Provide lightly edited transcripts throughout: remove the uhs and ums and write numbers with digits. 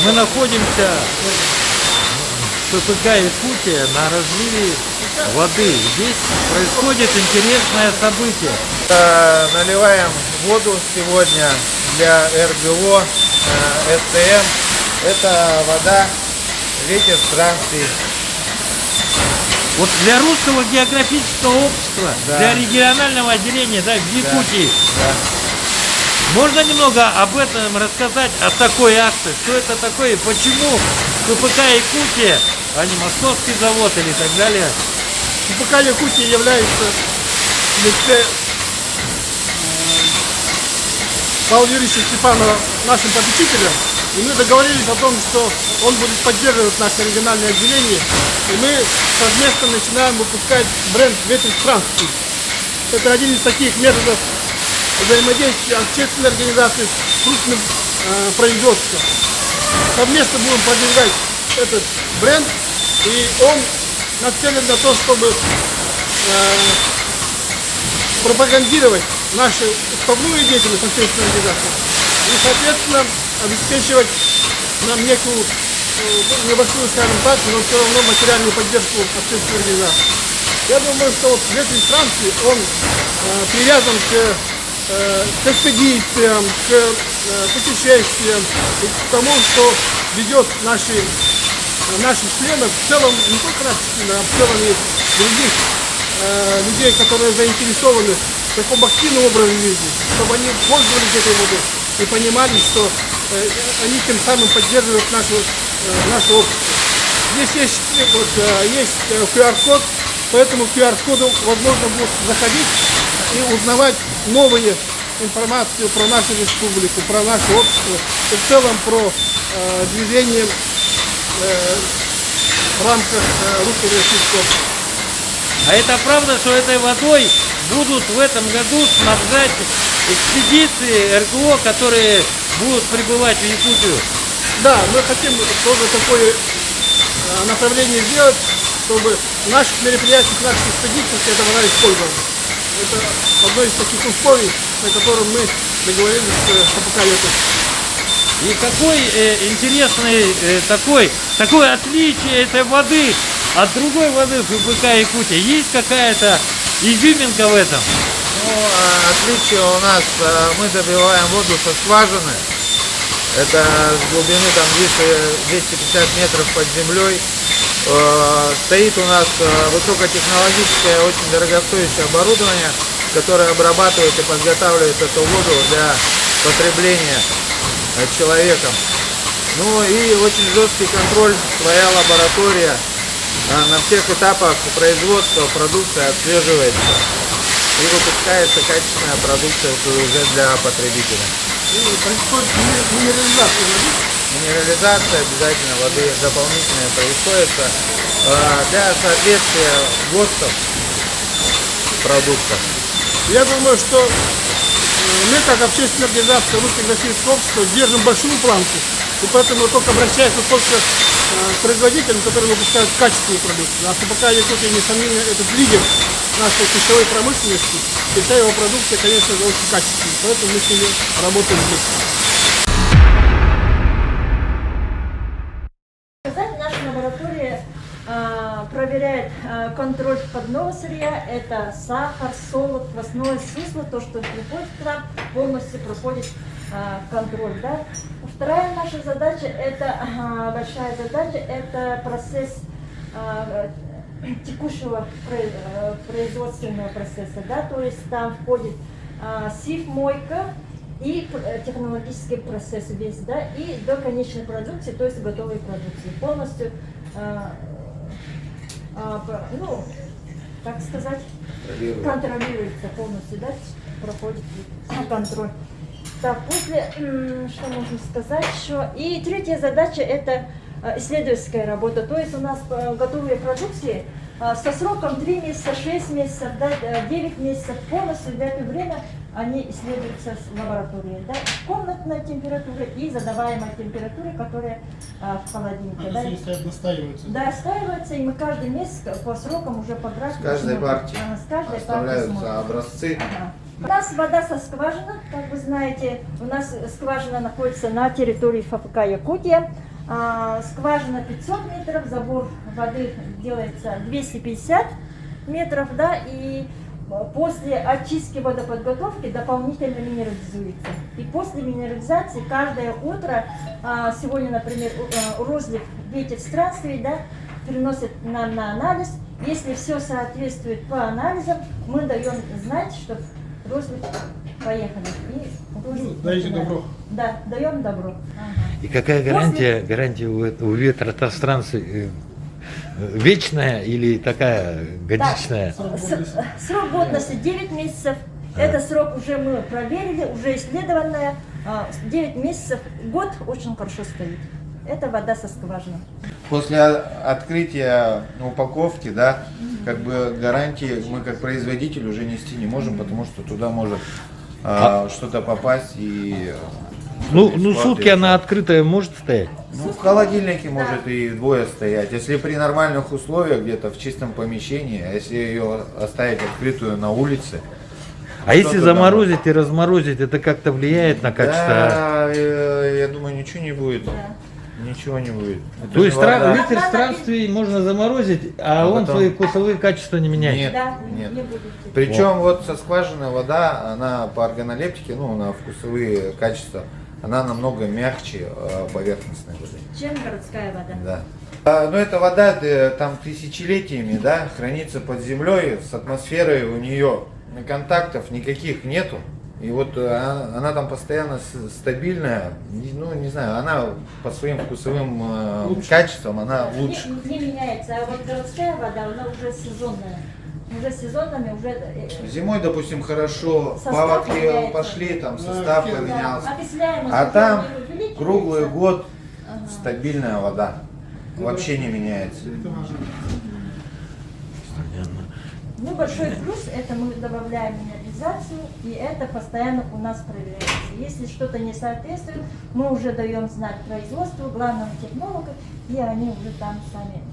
Мы находимся в ППК Якутия на разливе воды. Здесь происходит интересное событие. Наливаем воду сегодня для РГО, СТМ. Это вода ветер Транси. Вот для Русского географического общества, да, для регионального отделения, да, в Якутии. Да. Можно немного об этом рассказать, о такой акции? Что это такое? Почему ППК Якутия, а не Московский завод или так далее? ППК Якутия является в лице Павла Юрьевича Степанова нашим попечителем. И мы договорились о том, что он будет поддерживать наше региональное отделение. И мы совместно начинаем выпускать бренд Ветер Транспорт. Это один из таких методов взаимодействия общественной организации с крупным производством. Совместно будем продвигать этот бренд, и он нацелен на то, чтобы пропагандировать нашу уставную деятельность общественной организации и, соответственно, обеспечивать нам некую небольшую, скажем так, но все равно материальную поддержку общественной организации. Я думаю, что вот Ветер Транси, он привязан к экспедициям, к путешествиям и к тому, что ведет наших членов, в целом, не только наших членов, а в целом и других людей, которые заинтересованы в таком активном образе жизни, чтобы они пользовались этой водой и понимали, что они тем самым поддерживают наше общество. Здесь есть QR-код, по этому QR-коду возможно будет заходить и узнавать новые информацию про нашу республику, про наше общество и в целом про движение в рамках русского российского общества. А это правда, что этой водой будут в этом году снабжать экспедиции РГО, которые будут прибывать в Якутию? Да, мы хотим тоже такое направление сделать, чтобы в наших мероприятиях, в наших экспедициях эта вода использовалась. Это одно из таких условий, на котором мы договорились с ППК Якутия. И какой интересный такое отличие этой воды от другой воды в ППК Якутия? Есть какая-то изюминка в этом? Ну, отличие у нас, мы добиваем воду со скважины. Это с глубины там 250 метров под землей. Стоит у нас высокотехнологическое, очень дорогостоящее оборудование, которое обрабатывает и подготавливает эту воду для потребления человеком. Ну и очень жесткий контроль, своя лаборатория на всех этапах производства продукции отслеживается и выпускается качественная продукция уже для потребителя. И происходит минерализация воды. Минерализация обязательно воды дополнительная происходит для соответствия ГОСТов продуктов. Я думаю, что мы, как общественная организация Русского географического общества, держим большую планку. И поэтому только обращаюсь только к производителям, которые выпускают качественную продукцию. А ППК Якутия, несомненно, этот лидер нашей пищевой промышленности. И вся его продукция, конечно же, очень качественная. Поэтому мы с ними работаем вместе. Наша лаборатория проверяет контроль входного сырья, это сахар, солод, квасное сусло, то, что приходит к нам, полностью проходит контроль. Да? Вторая наша задача, это большая задача, это процесс текущего производственного процесса, да? То есть там входит сиф-мойка и технологический процесс весь, да, и до конечной продукции, то есть готовой продукции. Полностью, ну, как сказать, контролируется полностью, да, проходит контроль. Так, после, что можно сказать еще? И третья задача – это исследовательская работа. То есть у нас готовые продукции со сроком 3 месяца, 6 месяцев, да, 9 месяцев, полностью для этого время они исследуются в лаборатории. Да, комнатная температура и задаваемая температура, которая в холодильнике. Да, настаиваются. Да, настаивается, и мы каждый месяц по срокам уже по графику. С каждой партии оставляются образцы. Ага. У нас вода со скважины, как вы знаете, у нас скважина находится на территории ФПК Якутия. скважина 500 метров, забор воды делается 250 метров, да, и после очистки водоподготовки дополнительно минерализуется. И после минерализации каждое утро, сегодня, например, розлив ветер странствий, да, приносит нам на анализ. Если все соответствует по анализам, мы даем знать, что розлив поехали. И розлив даете начинает. добро. Да, даем добро. И какая гарантия у ветротранспорта? Вечная или такая годичная? Срок годности 9 месяцев. Это срок уже мы проверили, уже исследованная. 9 месяцев, год очень хорошо стоит. Это вода со скважины. После открытия упаковки, да, как бы гарантии мы как производитель уже нести не можем, потому что туда может что-то попасть и... Ну, сутки она открытая может стоять? Ну, в холодильнике может и двое стоять. Если при нормальных условиях, где-то в чистом помещении, а если ее оставить открытую на улице. А если заморозить и разморозить, это как-то влияет на качество? Да, я думаю, ничего не будет. Да. Ничего не будет. Это То же есть вода. ветер странствий можно заморозить, а он потом- свои вкусовые качества не меняет? Нет, Да, нет. не будете. Причем вот со скважины вода, она по органолептике, ну, на вкусовые качества, она намного мягче поверхностной воды. Чем городская вода. Да. Но эта вода там тысячелетиями, да, хранится под землей, с атмосферой у нее контактов никаких нету. И вот она там постоянно стабильная, ну не знаю, она по своим вкусовым качествам она лучше. Не меняется, а вот городская вода, она уже сезонная. Уже сезонными, уже... Зимой, допустим, хорошо, Состав паводки меняется. пошли, там состав Да, поменялся. окисляемость А там уже увеличивается. круглый год Ага. стабильная вода. Вообще не меняется. Это важно. Ну, большой плюс, это мы добавляем минерализацию, и это постоянно у нас проверяется. Если что-то не соответствует, мы уже даем знать производству, главному технологу, и они уже там сами.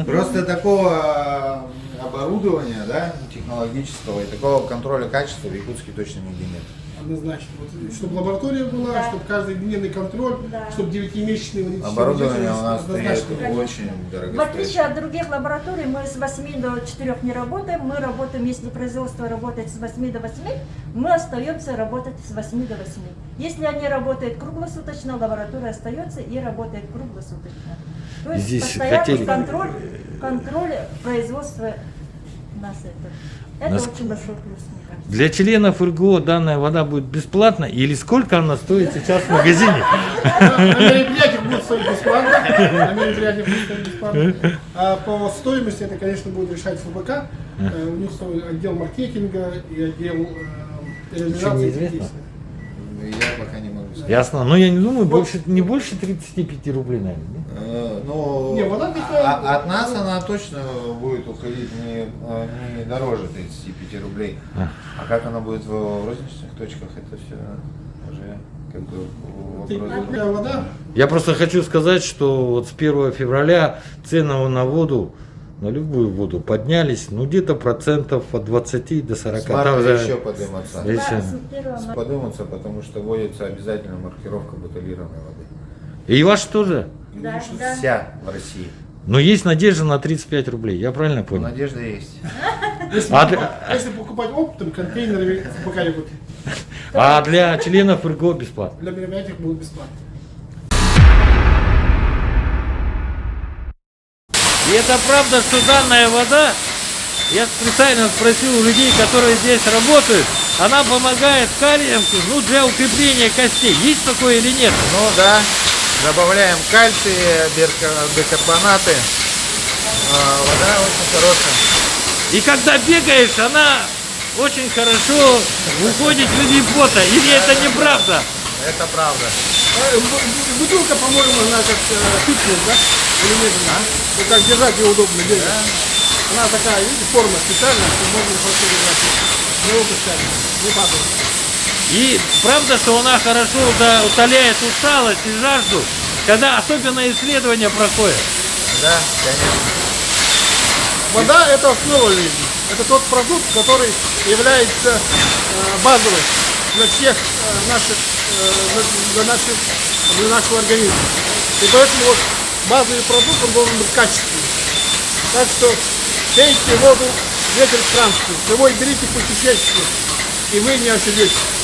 Просто такого оборудования, да, технологического и такого контроля качества в Якутске точно нигде нет. Однозначно. Вот, чтобы лаборатория была, Да. чтобы каждый дневный контроль, Да. чтобы 9-месячный водительский Оборудование у режим, нас однозначно. стоит Конечно. очень В отличие дорогостоящее. от других лабораторий, мы с 8 до 4 не работаем. Мы работаем, если производство работает с 8 до 8, мы остаемся работать с 8 до 8. Если они работают круглосуточно, лаборатория остается и работает круглосуточно. То есть Здесь постоянный хотели- контроль производства у нас это Нас- очень большой плюс, мне кажется. Для членов РГО данная вода будет бесплатна или сколько она стоит сейчас в магазине? На мероприятиях будет стоить бесплатно. На мероприятиях будет стоить бесплатно. А по стоимости это, конечно, будет решать ФБК. У них свой отдел маркетинга и отдел реализации. неизвестно? Я пока не могу сказать. Ясно. Но я не думаю, не больше 35 рублей, наверное. нет? Ну, Не, вода такая- от нас она точно будет уходить не дороже 35 рублей. А как она будет в розничных точках, это все уже как бы вопрос. Такая вода. Я просто хочу сказать, что вот с 1 февраля цены на воду, на любую воду поднялись, ну где-то процентов от 20 до 40. С марта Там за- еще подниматься. Здесь, Да, с 1 Подниматься, потому что вводится обязательно маркировка бутылированной воды. И ваш тоже? Да, да. Вся в России. Но есть надежда на 35 рублей, я правильно понял? Надежда есть. Если покупать оптом, контейнерами ФБК Якутии. А для членов РГО бесплатно? Для мероприятий будет бесплатно. И это правда, что данная вода, я специально спросил у людей, которые здесь работают, она помогает калием, ну, для укрепления костей. Есть такое или нет? Ну да, добавляем кальций, бикарбонаты. Вода очень хорошая. И когда бегаешь, она очень хорошо выходит в виде пота. Или это неправда? Это правда. Бутылка, по-моему, она как фитнес, да? Или медленно? Ну, как держать ее удобно, бегать. Она такая, видите, форма специальная, что можно хорошо держать. Не выпускать, не падать. И правда, что она хорошо утоляет усталость и жажду, когда особенно исследования проходят. Да, конечно. Вода – это основа жизни. Это тот продукт, который является базовым для всех наших для нашего организма. И поэтому вот базовый продукт он должен быть качественный. Так что пейте воду ветер кранский, с собой берите по чечечку, и вы не ошибетесь.